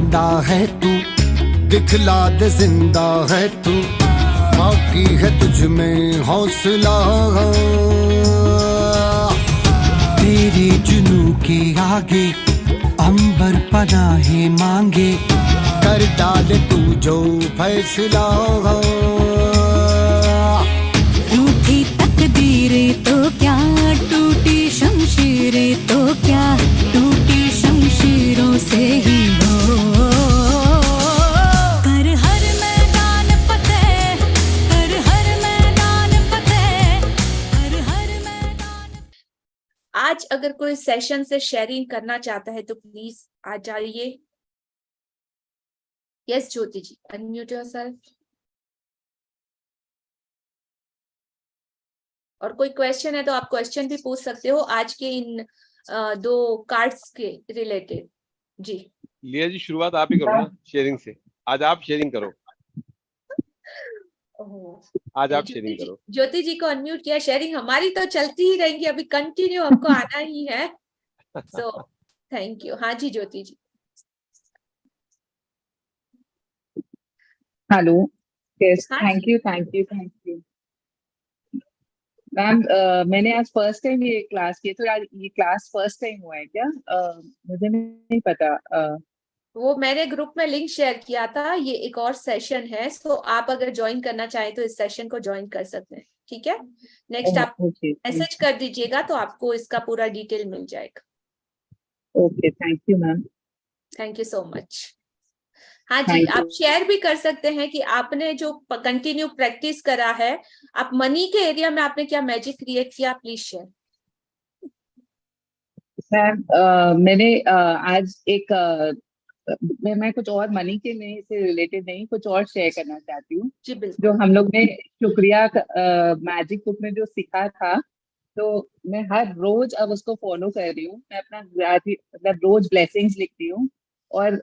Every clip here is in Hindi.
जिंदा है तू, दिखला दे जिंदा है तू, बाकी है तुझ में हौसला। तेरे जुनू के आगे अंबर पनाहे मांगे, कर डाले तू जो फैसला। रूठी तकदीरें तो क्या, टूटी शमशीरें तो क्या, टूटी शमशीरों से ही हो कर हर मैदान फतेह, कर हर मैदान फतेह, कर हर मैदान। आज अगर कोई सेशन से शेयरिंग करना चाहता है तो प्लीज आ जाइए। यस ज्योति जी, अनम्यूट योरसेल्फ। और कोई क्वेश्चन है तो आप क्वेश्चन भी पूछ सकते हो आज के इन दो कार्ड्स के रिलेटेड। जी लिया जी, शुरुआत आप ही करो ना शेयरिंग से। आज आप शेयरिंग करो, आज आप शेयरिंग करो। ज्योति जी को अनम्यूट किया, शेयरिंग हमारी तो चलती ही रहेंगी, अभी कंटिन्यू हमको आना ही है। So thank you. हाँ जी ज्योति जी। हेलो, यस, हाँ थैंक जी। You thank you thank you ma'am. मैंने आज फर्स्ट टाइम ये क्लास की, तो आज ये क्लास फर्स्ट टाइम हुआ है क्या? मुझे नहीं पता। वो मैंने ग्रुप में लिंक शेयर किया था, ये एक और सेशन है, सो आप अगर ज्वाइन करना चाहें तो इस सेशन को ज्वाइन कर सकते हैं। ठीक है, नेक्स्ट आप ओके मैसेज कर दीजिएगा तो आपको इसका पूरा डिटेल मिल जाएगा। Okay, thank you ma'am. Thank you so much. हाँ जी, थैंक आप यू। शेयर भी कर सकते हैं कि आपने जो कंटिन्यू प्रैक्टिस करा है, आप मनी के एरिया में आपने क्या मैजिक क्रिएट किया, प्लीज शेयर। मैम, मैंने आज एक मैं कुछ और मनी के नहीं से रिलेटेड नहीं, कुछ और शेयर करना चाहती हूँ। जी जो बिल्कुल। हम लोग ने शुक्रिया मैजिक बुक में जो सीखा था, तो मैं हर रोज अब उसको फॉलो कर रही हूँ। मैं अपना मतलब रोज ब्लेसिंग्स लिखती हूँ, और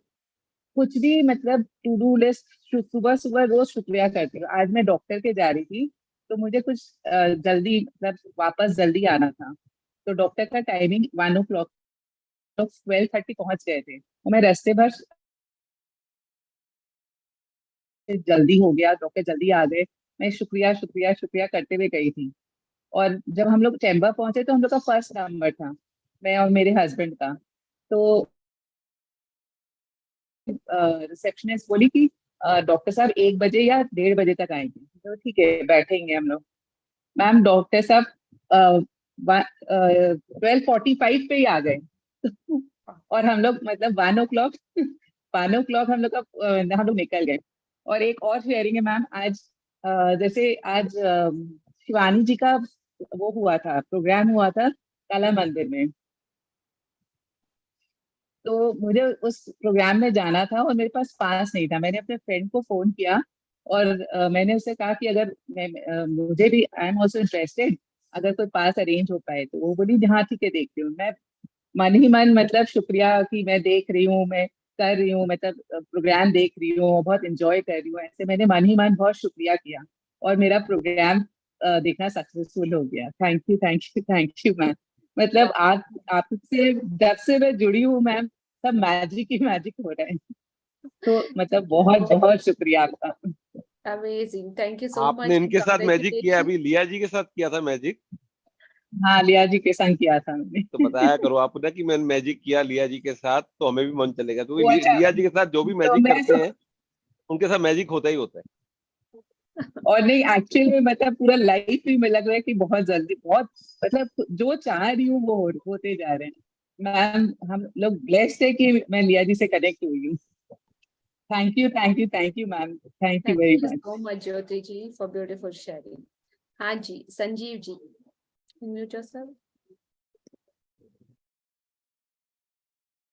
कुछ भी मतलब टू डू लिस्ट सुबह सुबह रोज शुक्रिया करती हूँ। आज मैं डॉक्टर के जा रही थी, तो मुझे कुछ जल्दी मतलब वापस जल्दी आना था, तो डॉक्टर का टाइमिंग 1 o'clock, तो 12:30 पहुंच गए थे, और मैं रास्ते भर जल्दी हो गया, डॉक्टर जल्दी आ गए, मैं शुक्रिया शुक्रिया शुक्रिया करते हुए गई थी। और जब हम लोग चैम्बर पहुंचे तो हम लोग का फर्स्ट नंबर था, मैं और मेरे हस्बैंड का। तो रिसेप्शनिस्ट बोली कि डॉक्टर साहब 1 बजे या 1:30 बजे तक आएंगे, तो ठीक है बैठेंगे हम लोग। मैम, डॉक्टर साहब 12:45 पे ही आ गए। और हम लोग मतलब 1 o'clock 1 o'clock हम लोग निकल गए। और एक और शेयरिंग है मैम, आज जैसे आज शिवानी जी का वो हुआ था, प्रोग्राम हुआ था कला मंदिर में, तो मुझे उस प्रोग्राम में जाना था और मेरे पास पास नहीं था। मैंने अपने फ्रेंड को फोन किया, और मैंने उससे कहा कि अगर मुझे भी, आई एम ऑल्सो इंटरेस्टेड, अगर कोई पास अरेंज हो पाए। तो वो बोली हाँ ठीक है देखती हूँ। मैं मन ही मन मतलब शुक्रिया कि मैं देख रही हूँ, मैं कर रही हूँ, मतलब प्रोग्राम देख रही हूँ, बहुत इंजॉय कर रही हूँ, ऐसे मैंने मन ही मन बहुत शुक्रिया किया, और मेरा प्रोग्राम देखना सक्सेसफुल हो गया। Thank you thank you thank you ma'am. मतलब आपसे जब से मैं जुड़ी हूँ मैम, सब मैजिक ही मैजिक हो रहा है, तो मतलब बहुत बहुत शुक्रिया आपका। अमेजिंग, थैंक यू सो आपने मच। इनके साथ मैजिक किया, अभी लिया जी के साथ किया था मैजिक। हाँ, लिया जी के संग किया था मैंने। तो बताया करो आप ना कि मैंने मैजिक किया लिया जी के साथ, तो हमें भी मन चलेगा, क्योंकि वो अच्छा, लिया जी के साथ जो भी तो मैजिक मैं करते हैं उनके साथ मैजिक होता ही होता है। और नहीं, एक्चुअली में मतलब पूरा लाइफ भी में लग रहा है कि बहुत जल्दी, बहुत मतलब जो चाह रही हूँ वो होते जा रहे हैं। मैम, हम लोग ब्लेस्ड है कि मैं लिया जी से कनेक्ट हुई हूँ। Thank you thank you thank you ma'am, thank you thank very you much. So much Jyoti ji for beautiful sharing. हाँ जी, संजीव जी, म्यूट योरसेल्फ।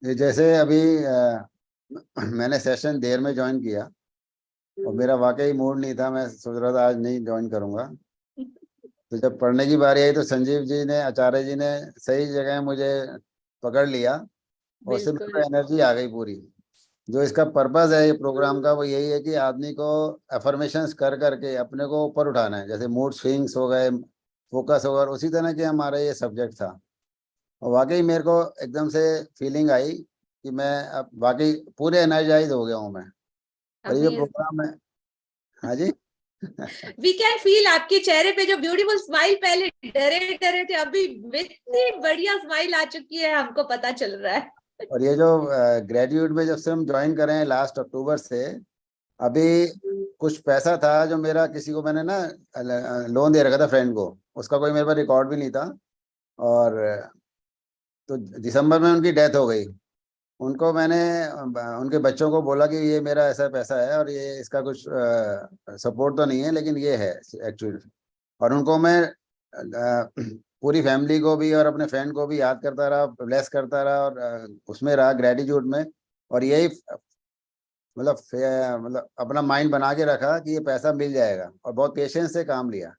ये जैसे अभी मैंने सेशन देर में ज्वाइन किया, और मेरा वाकई मूड नहीं था, मैं सोच रहा था आज नहीं ज्वाइन करूंगा। तो जब पढ़ने की बारी आई तो संजीव जी ने, आचार्य जी ने सही जगह मुझे पकड़ लिया, और उससे मेरे को बिल्कुल एनर्जी आ गई पूरी। जो इसका पर्पस है ये प्रोग्राम का, वो यही है कि आदमी को अफर्मेशंस कर करके अपने को ऊपर उठाना है। जैसे मूड स्विंग्स हो गए, फोकस हो गया, उसी तरह के हमारा ये सब्जेक्ट था। और वाकई मेरे को एकदम से फीलिंग आई कि मैं अब वाकई पूरे एनर्जाइज हो गया हूँ मैं। और ये जो प्रोग्राम है, हाँ जी वी कैन फील आपके चेहरे पे जो ब्यूटीफुल स्माइल, पहले डरे डरे थे, अभी इतनी बढ़िया स्माइल आ चुकी है, हमको पता चल रहा है। और ये जो ग्रेजुएट में जब से हम ज्वाइन कर रहे हैं लास्ट अक्टूबर से, अभी कुछ पैसा था जो मेरा किसी को मैंने ना लोन दे रखा था फ्रेंड को, उसका कोई मेरे पास रिकॉर्ड भी नहीं था। और तो दिसंबर में उनकी डेथ हो गई। उनको मैंने उनके बच्चों को बोला कि ये मेरा ऐसा पैसा है और ये इसका कुछ सपोर्ट तो नहीं है लेकिन ये है एक्चुअली। और उनको मैं पूरी फैमिली को भी और अपने फ्रेंड को भी याद करता रहा, ब्लेस करता रहा और उसमें रहा ग्रेटिट्यूड में। और यही मतलब अपना माइंड बना के रखा कि ये पैसा मिल जाएगा, और बहुत पेशेंस से काम लिया।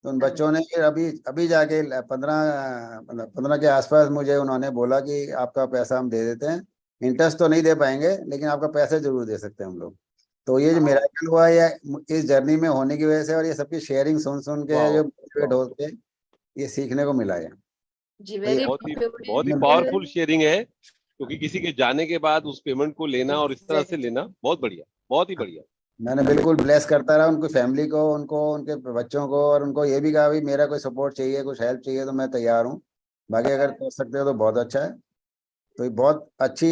तो उन बच्चों ने फिर अभी जाके 15 के आसपास मुझे उन्होंने बोला कि आपका पैसा हम दे देते हैं, इंटरेस्ट तो नहीं दे पाएंगे लेकिन आपका पैसा जरूर दे सकते हैं हम लोग। तो ये जो मिरेकल हुआ है इस जर्नी में होने की वजह से, और ये सबकी शेयरिंग सुन सुन के जो मोटिवेट होके ये सीखने को मिला है। जी, बहुत ही पावरफुल शेयरिंग है, क्योंकि किसी के जाने के बाद उस पेमेंट को लेना और इस तरह से लेना बहुत बढ़िया, बहुत ही बढ़िया। मैंने बिल्कुल ब्लेस करता रहा उनकी फैमिली को, उनको, उनके बच्चों को, और उनको ये भी कहा भी मेरा कोई सपोर्ट चाहिए, कुछ हेल्प चाहिए तो मैं तैयार हूँ, बाकी अगर कर सकते हो तो बहुत अच्छा है। तो ये बहुत अच्छी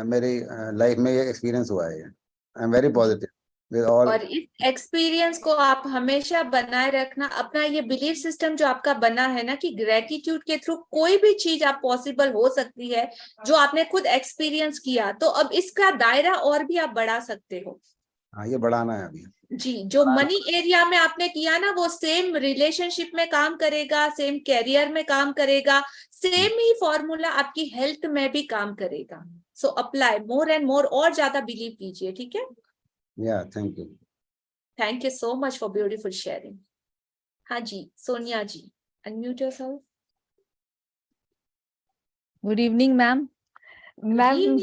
मेरी लाइफ में ये एक्सपीरियंस हुआ है। I am very positive with all. और इस एक्सपीरियंस को आप हमेशा बनाए रखना, अपना ये बिलीफ सिस्टम जो आपका बना है ना कि ग्रेटिट्यूड के थ्रू कोई भी चीज आप पॉसिबल हो सकती है, जो आपने खुद एक्सपीरियंस किया, तो अब इसका दायरा और भी आप बढ़ा सकते हो। हाँ, ये बढ़ाना है अभी जी, जो मनी एरिया में आपने किया ना, वो सेम रिलेशनशिप में काम करेगा, सेम कैरियर में काम करेगा, सेम ही फॉर्मूला आपकी हेल्थ में भी काम करेगा। So apply more and more, और ज्यादा बिलीव कीजिए, ठीक है। या thank you. Thank you so much for beautiful sharing. हाँ जी, Sonia ji, unmute yourself. Good evening ma'am. Ma'am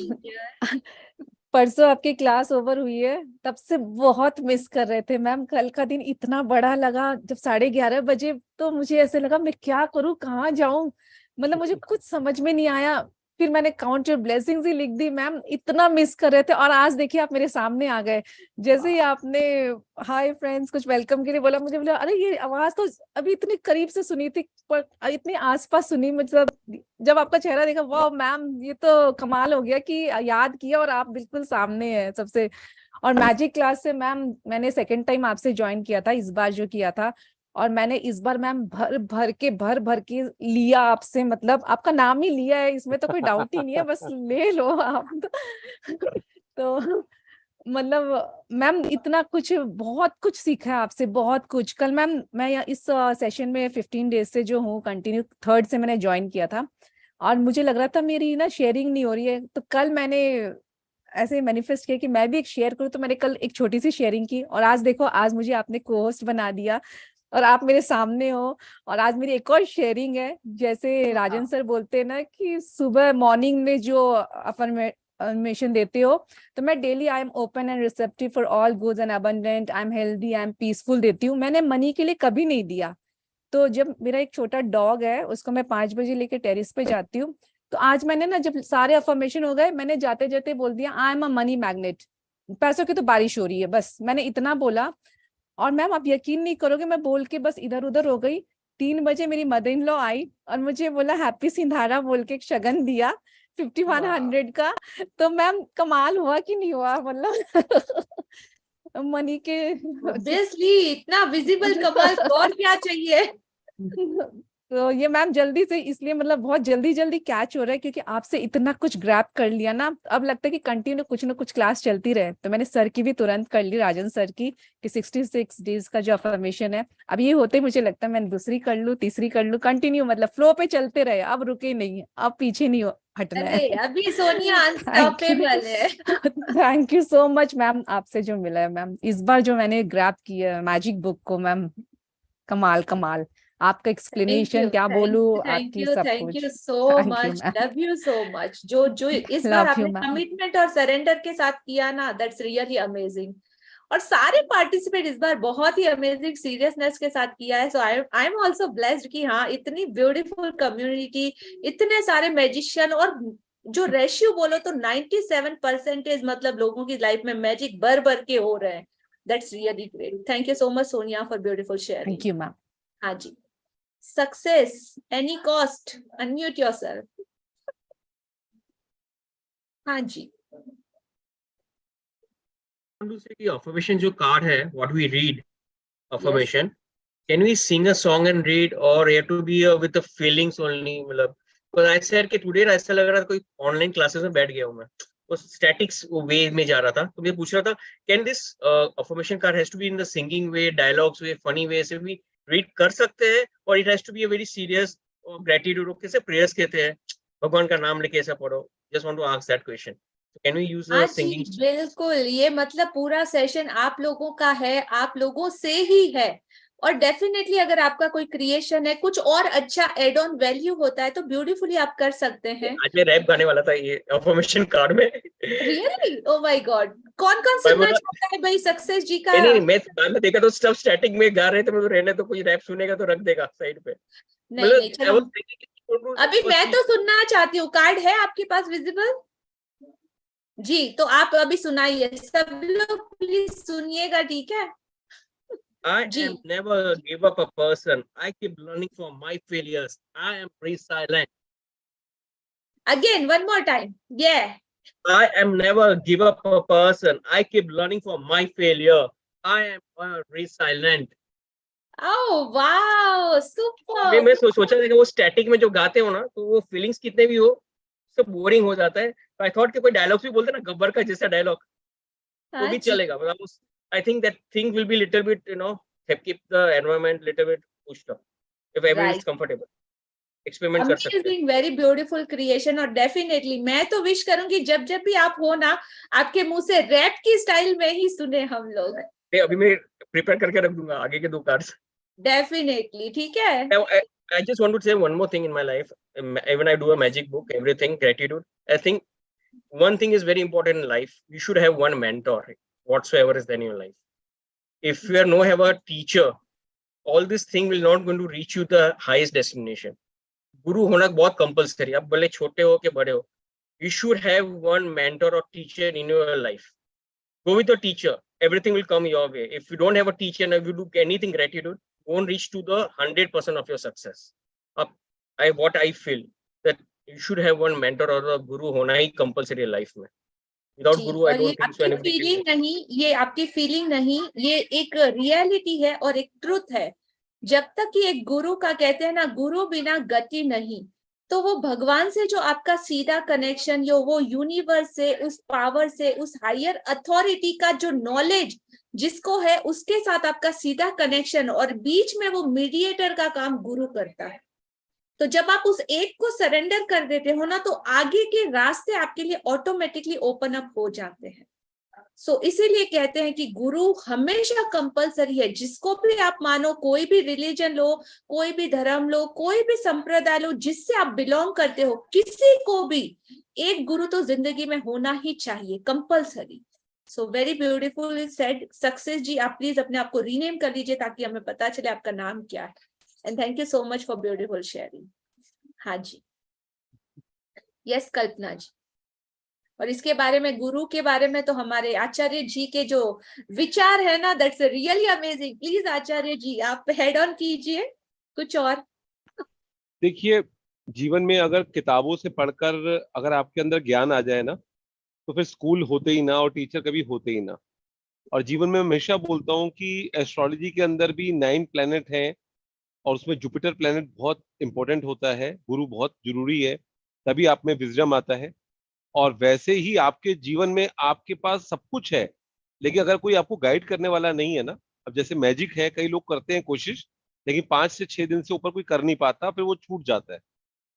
परसों आपकी क्लास ओवर हुई है, तब से बहुत मिस कर रहे थे मैम। कल का दिन इतना बड़ा लगा, जब 11:30 बजे तो मुझे ऐसे लगा मैं क्या करूं, कहाँ जाऊं, मतलब मुझे कुछ समझ में नहीं आया। फिर मैंने काउंट योर ब्लेसिंग्स ही लिख दी मैम, इतना मिस कर रहे थे। और आज देखिए आप मेरे सामने आ गए, जैसे ही आपने हाय फ्रेंड्स कुछ वेलकम के लिए बोला, मुझे बोला अरे ये आवाज तो अभी इतनी करीब से सुनी थी पर इतनी आसपास सुनी, मतलब जब आपका चेहरा देखा, वाह मैम ये तो कमाल हो गया कि याद किया और आप बिल्कुल सामने है सबसे। और मैजिक क्लास से मैम मैंने सेकंड टाइम आपसे ज्वाइन किया था, इस बार जो किया था, और मैंने इस बार मैम भर भर के लिया आपसे, मतलब आपका नाम ही लिया है, इसमें तो कोई डाउट ही नहीं है, बस ले लो आप तो मतलब मैम इतना कुछ, बहुत कुछ सीखा है आपसे, बहुत कुछ। कल मैम मैं इस सेशन में 15 डेज से जो हूँ कंटिन्यू, 3rd से मैंने ज्वाइन किया था, और मुझे लग रहा था मेरी ना शेयरिंग नहीं हो रही है, तो कल मैंने ऐसे मैनिफेस्ट किया कि मैं भी एक शेयर करूँ, तो मैंने कल एक छोटी सी शेयरिंग की, और आज देखो आज मुझे आपने को होस्ट बना दिया और आप मेरे सामने हो। और आज मेरी एक और शेयरिंग है, जैसे राजन सर बोलते हैं ना कि सुबह मॉर्निंग में जो अफर्मेशन देते हो, तो मैं daily I am open and receptive for all goods and abundant, I am healthy, I am peaceful देती हूँ। मैंने मनी के लिए कभी नहीं दिया। तो जब मेरा एक छोटा डॉग है, उसको मैं 5 बजे लेके टेरिस पे जाती हूँ, तो आज मैंने ना जब सारे अफर्मेशन हो गए, मैंने जाते जाते बोल दिया I am a money magnet, पैसों की तो बारिश हो रही है, बस मैंने इतना बोला। और मैम आप यकीन नहीं करोगे, मैं बोल के बस इधर उधर हो गई। 3 बजे मेरी मदर इन लॉ आई और मुझे बोला हैप्पी सिंधारा बोल के एक शगन दिया 5100 का। तो मैम कमाल हुआ कि नहीं हुआ, मतलब मनी के ऑब्वियसली इतना विजिबल कमाल और क्या चाहिए। तो ये मैम जल्दी से, इसलिए मतलब बहुत जल्दी कैच हो रहा है, क्योंकि आपसे इतना कुछ ग्रैब कर लिया ना, अब लगता है कि कंटिन्यू कुछ ना कुछ क्लास चलती रहे। तो मैंने सर की भी तुरंत कर ली, राजन सर की, कि 66 डेज का जो अफर्मेशन है, अब ये होते मुझे लगता है मैं दूसरी कर लूँ, तीसरी कर लूँ, कंटिन्यू मतलब फ्लो पे चलते रहे, अब रुके नहीं, अब पीछे नहीं हटना है। अभी सोनिया अनस्टॉपेबल है। Thank you so much ma'am, आपसे जो मिला है मैम, इस बार जो मैंने ग्रैब किया मैजिक बुक को मैम, कमाल आपका एक्सप्लेनेशन क्या बोलूं, आपकी सब कुछ। Thank you so much, love you so much. जो इस बार आपने कमिटमेंट और सरेंडर के साथ किया ना, दैट्स रियली अमेजिंग। और सारे पार्टिसिपेट इस बार बहुत ही अमेजिंग सीरियसनेस के साथ किया है। सो आई एम आल्सो ब्लेस्ड कि हाँ, इतनी ब्यूटीफुल कम्युनिटी, इतने सारे मैजिशियन, और जो रेशियो बोलो तो 97% मतलब लोगों की लाइफ में मैजिक भर के हो रहे हैं. That's really great. Thank you so much Sonia for beautiful sharing. Thank you ma'am. हाँ जी. Success any cost, unmute yourself. हाँ जी. want to say the affirmation जो card है, what we read affirmation, can we sing a song and read or you have to be with the feelings only? मतलब because I said कि today ऐसा लग रहा था कोई online classes में बैठ गया हूँ मैं, वो statics way में जा रहा था, तो मैं पूछ रहा था can this affirmation card has to be in the singing way, dialogues way, funny way, से भी read कर सकते हैं और it has to be a very serious gratitude, कैसे prayers कहते हैं, भगवान का नाम लेके ऐसा पढ़ो. Just want to ask that question. Can we use the singing? बिल्कुल. ये मतलब पूरा सेशन आप लोगों का है, आप लोगों से ही है. और डेफिनेटली अगर आपका कोई क्रिएशन है, कुछ और अच्छा एड ऑन वैल्यू होता है तो ब्यूटीफुली आप कर सकते हैं. आज मैं रैप गाने वाला था ये अफर्मेशन कार्ड में. रियली? Oh my God. कौन सुनना चाहता है भाई सक्सेस जी का? नहीं, मैं देखा तो सब स्टैटिक में गा रहे थे, मैं तो रहने तो कोई रैप सुनेगा तो रख देगा साइड पे. नहीं, चलो अभी मैं तो सुनना चाहती हूँ. कार्ड है आपके पास विजिबल जी? तो आप अभी सुनाइए. सब लोग प्लीज सुनिएगा, ठीक है? I am never give up a person. I keep learning from my failures. I am resilient. Again, one more time. Yeah. I am never give up a person. I keep learning from my failure. I am resilient. Oh wow, super. मैं सोचा था कि वो स्टैटिक में जो गाते हो ना, तो वो फीलिंग्स कितने भी हो सब बोरिंग हो जाता है. तो आई थॉट कि कोई डायलॉग्स भी बोलते ना, गब्बर का जैसा डायलॉग वो भी चलेगा. मतलब I think that thing will be little bit, keep the environment little bit pushed up if everyone is comfortable. Experiment कर सकते हैं. Amazing, very beautiful creation. और डेफिनेटली मैं तो विश करूंगी जब भी आप हो ना, आपके मुंह से रैप की स्टाइल में ही सुने हम लोग. अभी मैं प्रिपेयर करके रख दूंगा आगे के 2 कार्ड्स. डेफिनेटली, ठीक है. I just want to say one more thing in my life. When I do a magic book, everything gratitude. I think one thing is very important in life. You should have one mentor, whatsoever is there in your life. If you have a teacher, all this thing will not going to reach you the highest destination. Guru होना बहुत compulsory. आप भले छोटे हो के बड़े हो, you should have one mentor or teacher in your life. Go with your teacher. Everything will come your way. If you don't have a teacher and if you do anything gratitude, won't reach to the 100% of your success. What I feel that you should have one mentor or a guru होना ही compulsory life में. Without guru, I don't think so. आपकी फीलिंग नहीं, ये आपकी फीलिंग नहीं, ये एक रियलिटी है और एक ट्रुथ है. जब तक कि एक गुरु का कहते हैं ना, गुरु बिना गति नहीं, तो वो भगवान से जो आपका सीधा कनेक्शन, यो वो यूनिवर्स से, उस पावर से, उस हायर अथॉरिटी का जो नॉलेज जिसको है, उसके साथ आपका सीधा कनेक्शन, और बीच में वो मीडिएटर का काम गुरु करता है. तो जब आप उस एक को सरेंडर कर देते हो ना, तो आगे के रास्ते आपके लिए ऑटोमेटिकली ओपन अप हो जाते हैं. सो इसीलिए कहते हैं कि गुरु हमेशा कंपलसरी है. जिसको भी आप मानो, कोई भी रिलीजन लो, कोई भी धर्म लो, कोई भी संप्रदाय लो, जिससे आप बिलोंग करते हो, किसी को भी एक गुरु तो जिंदगी में होना ही चाहिए, compulsory. So very beautiful said. Success जी, आप प्लीज अपने आप को रीनेम कर लीजिए ताकि हमें पता चले आपका नाम क्या है. And thank you so much for beautiful sharing. हाँ जी, यस कल्पना जी. और इसके बारे में, गुरु के बारे में तो हमारे आचार्य जी के जो विचार है ना, दैट्स रियली अमेजिंग. प्लीज आचार्य जी आप हेड ऑन कीजिए कुछ और. देखिए, जीवन में अगर किताबों से पढ़कर अगर आपके अंदर ज्ञान आ जाए ना, तो फिर स्कूल होते ही ना और टीचर कभी होते ही ना. और जीवन में हमेशा बोलता हूँ कि एस्ट्रोलॉजी के अंदर भी 9 प्लैनेट हैं और उसमें जुपिटर प्लैनेट बहुत इंपॉर्टेंट होता है. गुरु बहुत जरूरी है, तभी आप में विजडम आता है. और वैसे ही आपके जीवन में आपके पास सब कुछ है, लेकिन अगर कोई आपको गाइड करने वाला नहीं है ना, अब जैसे मैजिक है, कई लोग करते हैं कोशिश, लेकिन 5 से 6 दिन से ऊपर कोई कर नहीं पाता, फिर वो छूट जाता है.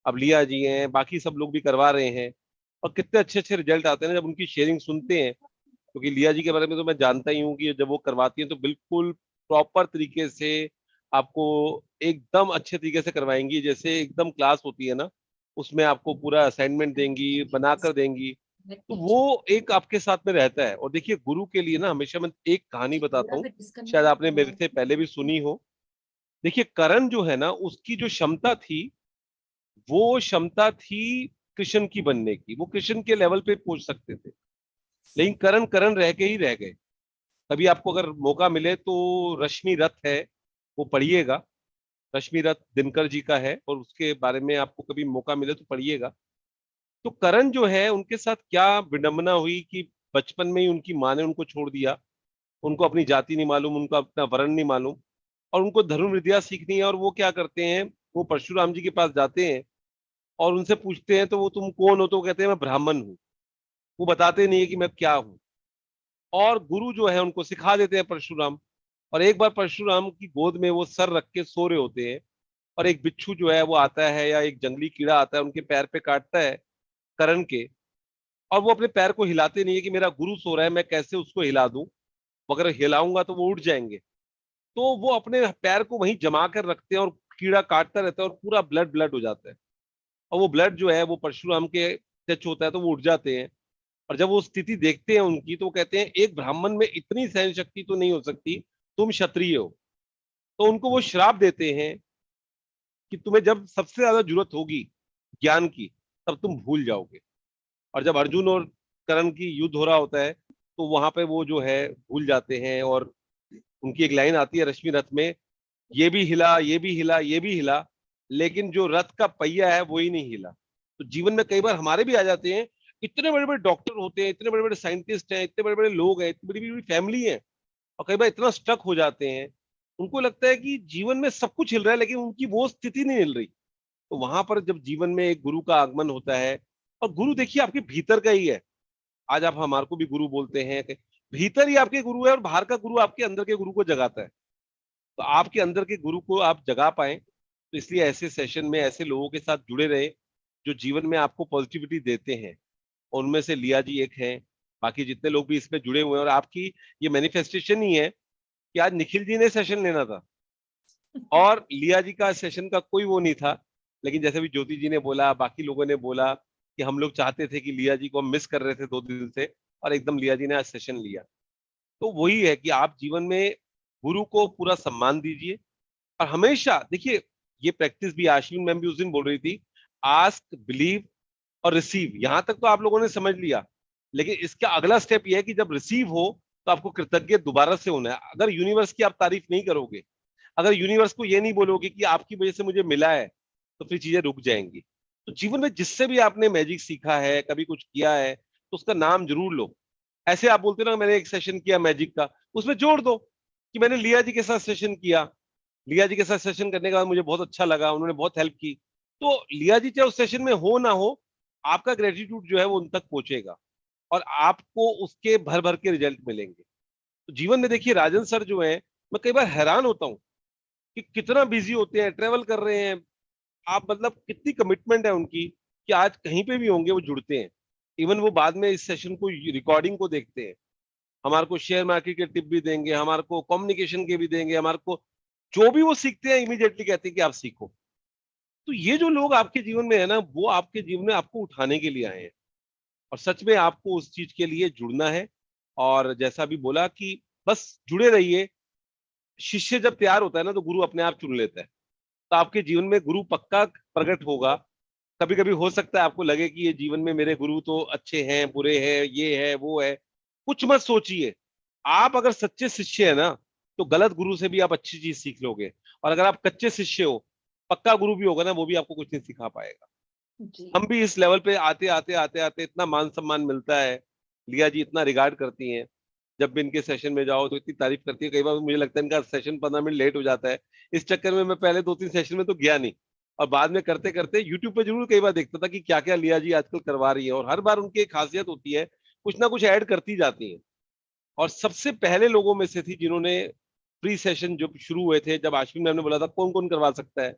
अब लिया जी हैं, बाकी सब लोग भी करवा रहे हैं और कितने अच्छे अच्छे रिजल्ट आते हैं जब उनकी शेयरिंग सुनते हैं. क्योंकि लिया जी के बारे में तो मैं जानता ही हूँ कि जब वो करवाती हैं तो बिल्कुल प्रॉपर तरीके से आपको एकदम अच्छे तरीके से करवाएंगी, जैसे एकदम क्लास होती है ना, उसमें आपको पूरा असाइनमेंट देंगी, बनाकर देंगी. तो वो एक आपके साथ में रहता है. और देखिए, गुरु के लिए ना हमेशा मैं एक कहानी बताता हूँ, शायद आपने मेरे से पहले भी सुनी हो. देखिए, करण जो है ना, उसकी जो क्षमता थी, वो क्षमता थी कृष्ण की बनने की, वो कृष्ण के लेवल पे पहुंच सकते थे, लेकिन करण करण रह के ही रह गए। कभी आपको अगर मौका मिले तो रश्मि रथ है, वो पढ़िएगा। रश्मि रथ दिनकर जी का है, और उसके बारे में आपको कभी मौका मिले तो पढ़िएगा। तो करण जो है, उनके साथ क्या विडंबना हुई कि बचपन में ही उनकी माँ ने उनको छोड़ दिया। उनको अपनी जाति नहीं मालूम, उनको अपना वर्ण नहीं मालूम, और उनको धनुर्विद्या विद्या सीखनी है। और वो क्या करते हैं, वो परशुराम जी के पास जाते हैं और उनसे पूछते हैं, तो वो तुम कौन हो, तो वो कहते हैं मैं ब्राह्मण हूँ। वो बताते नहीं है कि मैं क्या हूँ। और गुरु जो है उनको सिखा देते हैं परशुराम। और एक बार परशुराम की गोद में वो सर रख के सो रहे होते हैं, और एक बिच्छू जो है वो आता है, या एक जंगली कीड़ा आता है, उनके पैर पे काटता है करण के। और वो अपने पैर को हिलाते नहीं है कि मेरा गुरु सो रहा है, मैं कैसे उसको हिला दूं, अगर हिलाऊंगा तो वो उठ जाएंगे। तो वो अपने पैर को वहीं जमा कर रखते हैं, और कीड़ा काटता रहता है, और पूरा ब्लड ब्लड हो जाता है। और वो ब्लड जो है वो परशुराम के टच होता है, तो वो उठ जाते हैं। और जब वो स्थिति देखते हैं उनकी, तो वो कहते हैं एक ब्राह्मण में इतनी सहन शक्ति तो नहीं हो सकती, तुम क्षत्रिय हो। तो उनको वो श्राप देते हैं कि तुम्हें जब सबसे ज्यादा जरूरत होगी ज्ञान की, तब तुम भूल जाओगे। और जब अर्जुन और कर्ण की युद्ध हो रहा होता है, तो वहां पे वो जो है भूल जाते हैं। और उनकी एक लाइन आती है रश्मि रथ में, ये भी हिला, ये भी हिला, ये भी हिला, लेकिन जो रथ का पहिया है वो ही नहीं हिला। तो जीवन में कई बार हमारे भी आ जाते हैं, इतने बड़े बड़े डॉक्टर होते हैं, इतने बड़े बड़े साइंटिस्ट हैं, इतने बड़े बड़े लोग हैं, इतनी बड़ी बड़ी फैमिली है, और कई बार इतना स्टक हो जाते हैं, उनको लगता है कि जीवन में सब कुछ हिल रहा है, लेकिन उनकी वो स्थिति नहीं हिल रही। तो वहां पर जब जीवन में एक गुरु का आगमन होता है, और गुरु देखिए आपके भीतर का ही है। आज आप हमारे को भी गुरु बोलते हैं, कि भीतर ही आपके गुरु है, और बाहर का गुरु आपके अंदर के गुरु को जगाता है। तो आपके अंदर के गुरु को आप जगा पाए, तो इसलिए ऐसे सेशन में ऐसे लोगों के साथ जुड़े रहे जो जीवन में आपको पॉजिटिविटी देते हैं। और उनमें से लिया जी एक हैं, बाकी जितने लोग भी इसमें जुड़े हुए हैं। और आपकी ये मैनिफेस्टेशन ही है कि आज निखिल जी ने सेशन लेना था, और लिया जी का सेशन का कोई वो नहीं था। लेकिन जैसे भी ज्योति जी ने बोला, बाकी लोगों ने बोला कि हम लोग चाहते थे कि लिया जी को हम मिस कर रहे थे 2 दिन से, और एकदम लिया जी ने आज सेशन लिया। तो वही है कि आप जीवन में गुरु को पूरा सम्मान दीजिए। और हमेशा देखिए, ये प्रैक्टिस भी आश्विन मैम भी उस दिन बोल रही थी, आस्क, बिलीव और रिसीव। यहां तक तो आप लोगों ने समझ लिया, लेकिन इसका अगला स्टेप ये है कि जब रिसीव हो तो आपको कृतज्ञ दोबारा से होना है। अगर यूनिवर्स की आप तारीफ नहीं करोगे, अगर यूनिवर्स को ये नहीं बोलोगे कि आपकी वजह से मुझे मिला है, तो फिर चीजें रुक जाएंगी। तो जीवन में जिससे भी आपने मैजिक सीखा है, कभी कुछ किया है, तो उसका नाम जरूर लो। ऐसे आप बोलते हो ना, मैंने एक सेशन किया मैजिक का, उसमें जोड़ दो कि मैंने लिया जी के साथ सेशन किया, लिया जी के साथ सेशन करने के बाद मुझे बहुत अच्छा लगा, उन्होंने बहुत हेल्प की। तो लिया जी चाहे उस सेशन में हो ना हो, आपका ग्रेटिट्यूड जो है वो उन तक पहुंचेगा, और आपको उसके भर भर के रिजल्ट मिलेंगे। तो जीवन में देखिए राजन सर जो है, मैं कई बार हैरान होता हूँ कि कितना बिजी होते हैं, ट्रेवल कर रहे हैं। आप मतलब कितनी कमिटमेंट है उनकी, कि आज कहीं पे भी होंगे वो जुड़ते हैं। इवन वो बाद में इस सेशन को, रिकॉर्डिंग को देखते हैं, हमारे को शेयर मार्केट के टिप भी देंगे, हमारे को कम्युनिकेशन के भी देंगे, हमारे को जो भी वो सीखते हैं इमीडिएटली कहते हैं कि आप सीखो। तो ये जो लोग आपके जीवन में है ना, वो आपके जीवन में आपको उठाने के लिए आए हैं, और सच में आपको उस चीज के लिए जुड़ना है। और जैसा भी बोला कि बस जुड़े रहिए। शिष्य जब तैयार होता है ना, तो गुरु अपने आप चुन लेता है। तो आपके जीवन में गुरु पक्का प्रकट होगा। कभी कभी हो सकता है आपको लगे कि ये जीवन में मेरे गुरु तो अच्छे हैं, बुरे हैं, ये है वो है, कुछ मत सोचिए। आप अगर सच्चे शिष्य है ना, तो गलत गुरु से भी आप अच्छी चीज सीख लोगे। और अगर आप कच्चे शिष्य हो, पक्का गुरु भी होगा ना, वो भी आपको कुछ नहीं सिखा पाएगा। जी हम भी इस लेवल पे आते आते आते आते इतना मान सम्मान मिलता है, लिया जी इतना रिगार्ड करती हैं। जब भी इनके सेशन में जाओ तो इतनी तारीफ करती है। कई बार मुझे लगता है इनका सेशन 15 मिनट लेट हो जाता है, इस चक्कर में मैं पहले 2-3 सेशन में तो गया नहीं, और बाद में करते करते यूट्यूब पे जरूर कई बार देखता था कि क्या क्या लिया जी आजकल करवा रही है। और हर बार उनकी एक खासियत होती है, कुछ ना कुछ ऐड करती जाती है। और सबसे पहले लोगों में से थी जिन्होंने प्री सेशन जब शुरू हुए थे, जब आश्विन मैम ने बोला था कौन कौन करवा सकता है,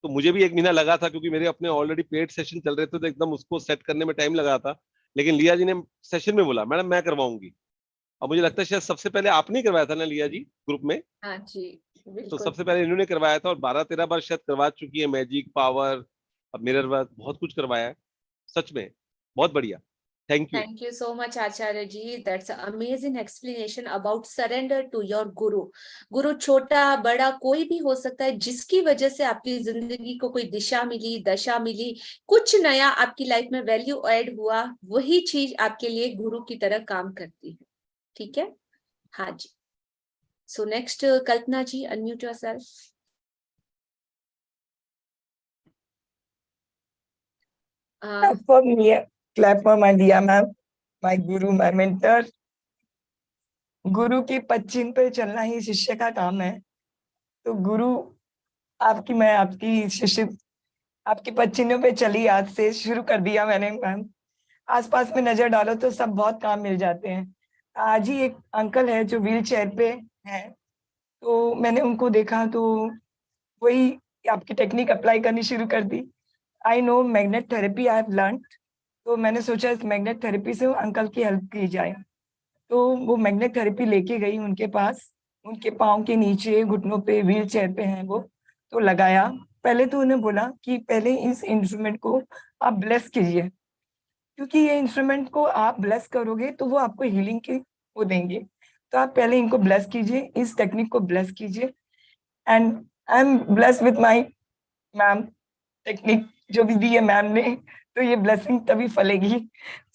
तो मुझे भी 1 महीना लगा था, क्योंकि मेरे अपने ऑलरेडी पेड सेशन चल रहे थे, तो एकदम उसको सेट करने में टाइम लगा था। लेकिन लिया जी ने सेशन में बोला मैडम मैं करवाऊंगी। और मुझे लगता है शायद सबसे पहले आपने ही करवाया था ना लिया जी ग्रुप में। हाँ जी तो बिल्कुल। सबसे पहले इन्होंने करवाया था, और 12-13 बार शायद करवा चुकी है, मैजिक, पावर, अब मिरर वर्क, बहुत कुछ करवाया है। सच में बहुत बढ़िया। Thank you. Thank you so much, Acharya ji. That's an amazing explanation about surrender to your guru. गुरु छोटा बड़ा कोई भी हो सकता है, जिसकी वजह से आपकी जिंदगी को कोई दिशा मिली, दशा मिली, कुछ नया आपकी लाइफ में वैल्यू ऐड हुआ, वही चीज आपके लिए गुरु की तरह काम करती है। ठीक है, हाँ जी। So next Kalpana ji, unmute yourself. For me, clap for my Diya ma'am, my guru, my mentor. गुरु की पच्चीन पे चलना ही शिष्य का काम है। तो गुरु आपकी, मैं आपकी शिष्य, आपकी पच्चीनों पे चली, आज से शुरू कर दिया मैंने मैम। आसपास में नजर डालो तो सब बहुत काम मिल जाते हैं। आज ही एक अंकल है जो व्हील चेयर पे हैं, तो मैंने उनको देखा तो वही आपकी टेक्निक अप्लाई करनी शुरू कर दी। I know magnet therapy I have learn, तो मैंने सोचा इस मैग्नेट थेरेपी से अंकल की हेल्प की जाए। तो वो मैग्नेट थेरेपी लेके गई उनके पास, उनके पाँव के नीचे घुटनों पे, व्हील चेयर पे हैं वो, तो लगाया। पहले तो उन्हें बोला कि पहले इस इंस्ट्रूमेंट को आप ब्लेस कीजिए, क्योंकि ये इंस्ट्रूमेंट को आप ब्लेस करोगे तो वो आपको हीलिंग की वो देंगे। तो आप पहले इनको ब्लेस कीजिए, इस टेक्निक को ब्लेस कीजिए। And I am blessed with my ma'am technique जो भी दी है मैम ने, तो ये ब्लेसिंग तभी फलेगी।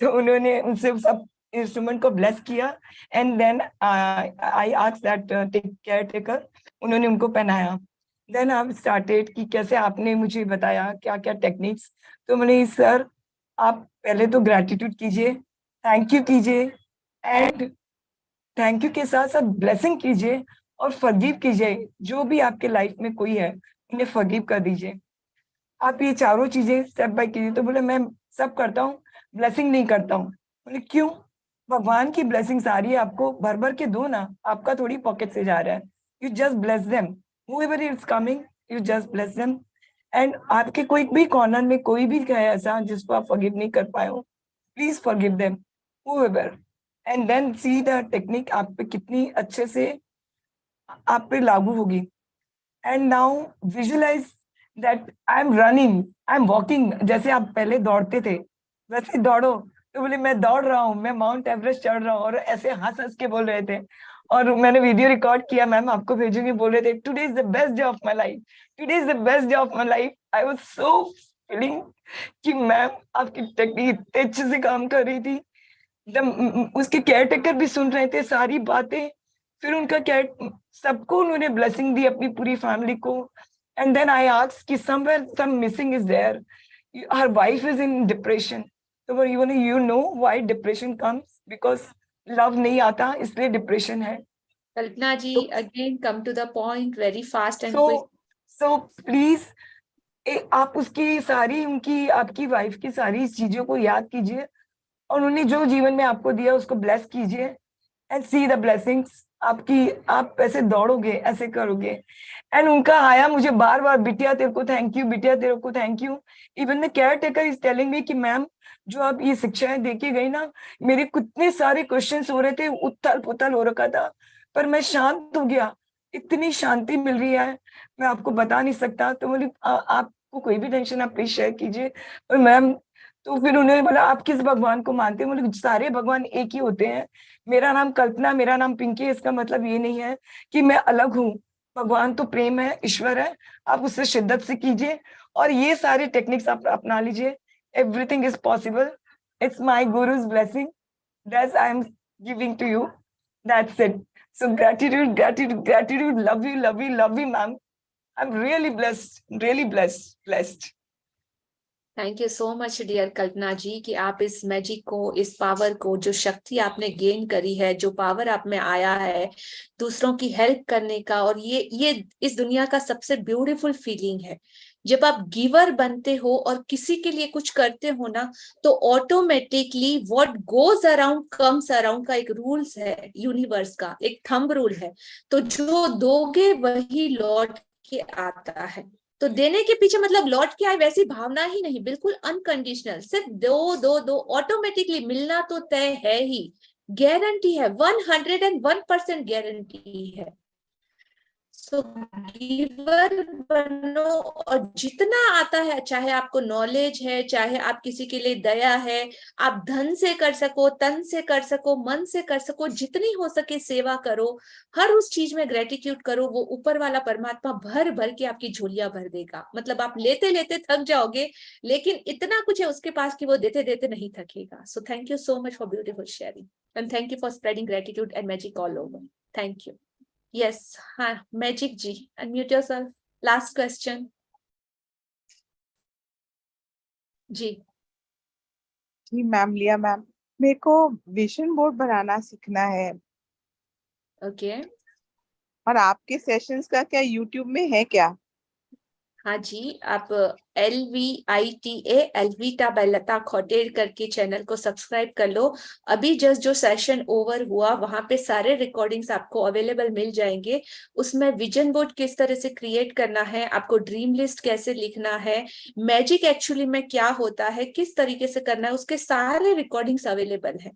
तो उन्होंने उनसे सब इंस्ट्रूमेंट को ब्लेस किया and then I asked that caretaker, उन्होंने उनको पहनाया। देन आई स्टार्टेड कि कैसे आपने मुझे बताया क्या क्या टेक्निक्स। तो मैंने, सर आप पहले तो ग्रैटिट्यूड कीजिए, थैंक यू कीजिए, एंड थैंक यू के साथ साथ ब्लेसिंग कीजिए और फॉरगिव कीजिए। जो भी आपके लाइफ में कोई है उन्हें फॉरगिव कर दीजिए। आप ये चारों चीजें स्टेप बाय कीजिए। तो बोले मैं सब करता हूँ, ब्लेसिंग नहीं करता हूँ। बोले क्यों? भगवान की ब्लेसिंग्स आ रही है, आपको भर भर के दो ना, आपका थोड़ी पॉकेट से जा रहा है। You just bless them, whoever is coming, you just bless them। And आपके कोई भी कॉर्नर में कोई भी है ऐसा जिसको आप फॉरगिव नहीं कर पाए हो, please forgive them, whoever, and then see the technique आप पे कितनी अच्छे से आप पे लागू होगी। And now visualize that I am running, I am walking. जैसे आप पहले दौड़ते थे वैसे दौड़ो। तो बोले मैं दौड़ रहा हूँ, मैं माउंट एवरेस्ट चढ़ रहा हूँ, और ऐसे हंस हंस के बोल रहे थे। और मैंने वीडियो रिकॉर्ड किया, मैम आपको भेजूंगी, बोल रहे थे today is the best day of my life, today is the best day of my life. I was so feeling कि मैम आपकी टेक्निक इतने अच्छे से काम कर रही थी। उसके केयर टेकर भी सुन रहे थे सारी बातें। फिर उनका केयर, सबको उन्होंने ब्लेसिंग दी, अपनी पूरी फैमिली को। एंड देन आई आस्क्ड कि somewhere some missing is there, her wife is in depression. तो you know why depression comes, because love नहीं आता, इसलिए डिप्रेशन है। Kalpana ji, again come to the point, very fast and so please आप उसकी सारी, उनकी, आपकी वाइफ की सारी चीजों को याद कीजिए और उन्होंने जो जीवन में आपको दिया उसको ब्लेस कीजिए एंड सी द ब्लेसिंग्स। आपकी, आप ऐसे दौड़ोगे, ऐसे करोगे। एंड उनका आया मुझे बार बार, बिटिया तेरे को थैंक यू, बिटिया तेरे को thank you. Even the care taker is telling me कि मैम जो आप ये शिक्षाएं देके गई ना, मेरे कितने सारे क्वेश्चंस हो रहे थे, उथल पुथल हो रखा था, पर मैं शांत हो गया। इतनी शांति मिल रही है, मैं आपको बता नहीं सकता। तो बोली आपको कोई भी टेंशन आप प्लीज शेयर कीजिए। और मैम, तो फिर उन्होंने बोला आप किस भगवान को मानते हैं? बोले सारे भगवान एक ही होते हैं। मेरा नाम कल्पना, मेरा नाम पिंकी, इसका मतलब ये नहीं है कि मैं अलग हूँ। भगवान तो प्रेम है, ईश्वर है, आप उससे शिद्दत से कीजिए और ये सारे टेक्निक्स आप अपना लीजिए। Everything is possible. It's my guru's blessing that I am giving to you, that's it. So gratitude, gratitude, gratitude. Love you, love you, love you ma'am. I am really blessed, really blessed, blessed. Thank you so much dear Kalpana ji कि आप इस मैजिक को, इस पावर को, जो शक्ति आपने गेन करी है, जो पावर आप में आया है दूसरों की हेल्प करने का, और ये इस दुनिया का सबसे ब्यूटीफुल फीलिंग है। जब आप गिवर बनते हो और किसी के लिए कुछ करते हो ना, तो automatically what goes around comes around का एक रूल्स है, यूनिवर्स का एक थंब रूल है। तो जो दोगे वही लौट के आता है। तो देने के पीछे मतलब लौट के आए वैसी भावना ही नहीं, बिल्कुल अनकंडीशनल, सिर्फ दो दो दो, ऑटोमेटिकली मिलना तो तय है ही, गारंटी है, 101% गारंटी है। सो गिवर बनो, और जितना आता है, चाहे आपको नॉलेज है, चाहे आप किसी के लिए दया है, आप धन से कर सको, तन से कर सको, मन से कर सको, जितनी हो सके सेवा करो, हर उस चीज में ग्रेटिट्यूड करो। वो ऊपर वाला परमात्मा भर भर के आपकी झोलियां भर देगा। मतलब आप लेते लेते थक जाओगे, लेकिन इतना कुछ है उसके पास कि वो देते देते नहीं थकेगा। So thank you so much for beautiful sharing, and thank you for spreading gratitude and magic all over. Thank you. Yes, हाँ, मैजिक जी, unmute yourself. Last question. जी जी मैम, लिया मैम, मेरे को विजन बोर्ड बनाना सीखना है, ओके और आपके सेशंस का क्या यूट्यूब में है क्या? हाँ जी, आप LVITA एल्विटा बाय लता खॉटेर करके चैनल को सब्सक्राइब कर लो। अभी जस्ट जो सेशन ओवर हुआ वहां पे सारे रिकॉर्डिंग्स आपको अवेलेबल मिल जाएंगे। उसमें विजन बोर्ड किस तरह से क्रिएट करना है, आपको ड्रीम लिस्ट कैसे लिखना है, मैजिक एक्चुअली में क्या होता है, किस तरीके से करना है, उसके सारे रिकॉर्डिंग्स अवेलेबल है।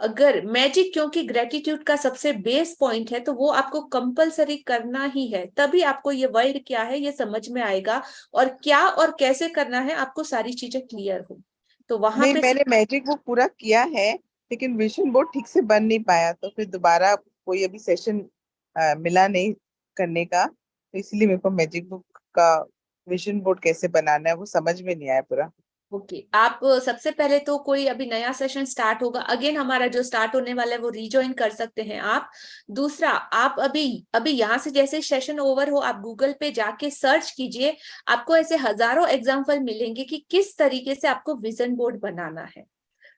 अगर मैजिक, क्योंकि ग्रेटिट्यूड का सबसे बेस पॉइंट है, तो वो आपको कंपलसरी करना ही है, तभी आपको ये वर्ल्ड क्या है ये समझ में आएगा, और क्या और कैसे करना है आपको सारी चीजें क्लियर हो। तो वहां नहीं, पे मैंने मैजिक बुक पूरा किया है, लेकिन विजन बोर्ड ठीक से बन नहीं पाया, तो फिर दोबारा कोई अभी सेशन मिला नहीं करने का, तो इसलिए मेरे को मैजिक बुक का विजन बोर्ड कैसे बनाना है वो समझ में नहीं आया पूरा। ओके आप सबसे पहले तो कोई अभी नया सेशन स्टार्ट होगा, अगेन हमारा जो स्टार्ट होने वाला है वो रीजॉइन कर सकते हैं आप। दूसरा, आप अभी यहाँ से जैसे सेशन ओवर हो, आप गूगल पे जाके सर्च कीजिए, आपको ऐसे हजारों एग्जाम्पल मिलेंगे कि किस तरीके से आपको विजन बोर्ड बनाना है।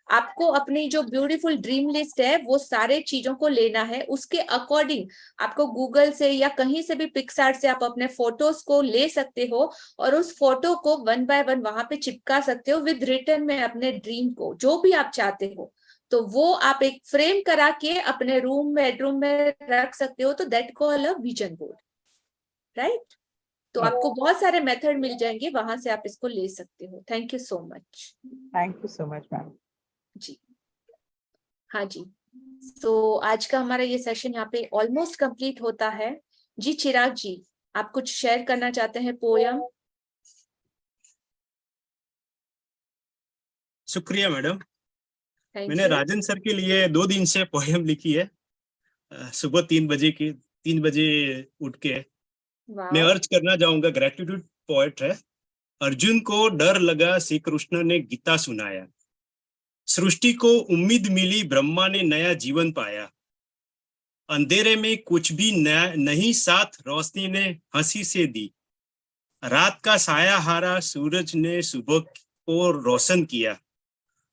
आपको अपनी जो ब्यूटीफुल ड्रीम लिस्ट है वो सारे चीजों को लेना है, उसके अकॉर्डिंग आपको गूगल से या कहीं से भी पिक्सआर्ट से आप अपने फोटोज को ले सकते हो, और उस फोटो को 1 बाय 1 वहां पे चिपका सकते हो विद रिटन में अपने ड्रीम को, जो भी आप चाहते हो। तो वो आप एक फ्रेम करा के अपने रूम बेडरूम में रख सकते हो, तो that call a vision board, right. तो आपको बहुत सारे मेथड मिल जाएंगे, वहां से आप इसको ले सकते हो। Thank you so much. Thank you so much ma'am. जी हाँ जी, तो आज का हमारा ये सेशन यहाँ पे ऑलमोस्ट कंप्लीट होता है। जी चिराग जी, आप कुछ शेयर करना चाहते हैं पोयम? शुक्रिया मैडम। थैंक मैंने यू। राजन सर के लिए 2 दिन से पोएम लिखी है, सुबह 3 बजे उठ के। मैं अर्ज करना चाहूंगा, ग्रेटिट्यूड पोएट है। अर्जुन को डर लगा, श्री कृष्ण ने गीता सुनाया। सृष्टि को उम्मीद मिली, ब्रह्मा ने नया जीवन पाया। अंधेरे में कुछ भी नया नहीं साथ, रोशनी ने हंसी से दी। रात का साया हारा, सूरज ने सुबह को रोशन किया।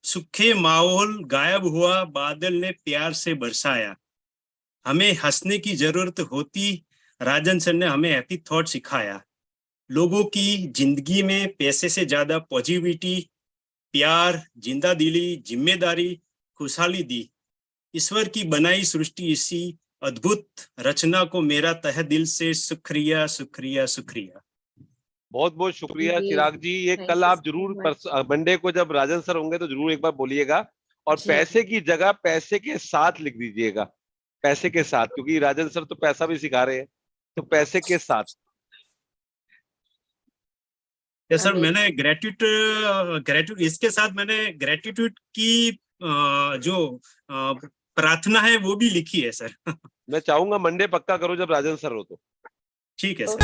सूखे माहौल गायब हुआ, बादल ने प्यार से बरसाया। हमें हंसने की जरूरत होती, राजन सर ने हमें हैप्पी थॉट सिखाया। लोगों की जिंदगी में पैसे से ज्यादा पॉजिटिविटी, प्यार, जिंदा दिली, जिम्मेदारी, खुशहाली दी। ईश्वर की बनाई सृष्टि इसी अद्भुत रचना को मेरा तहे दिल से शुक्रिया शुक्रिया शुक्रिया। बहुत बहुत शुक्रिया चिराग जी। ये कल आप जरूर मंडे को जब राजन सर होंगे तो जरूर एक बार बोलिएगा, और पैसे की जगह पैसे के साथ लिख दीजिएगा, पैसे के साथ, क्योंकि राजन सर तो पैसा भी सिखा रहे हैं, तो पैसे के साथ। यस सर, मैंने ग्रेटिट्यूड इसके साथ मैंने ग्रेटिट्यूड की जो प्रार्थना है वो भी लिखी है सर। मैं चाहूंगा मंडे पक्का करो जब राजन सर हो तो। ठीक है सर।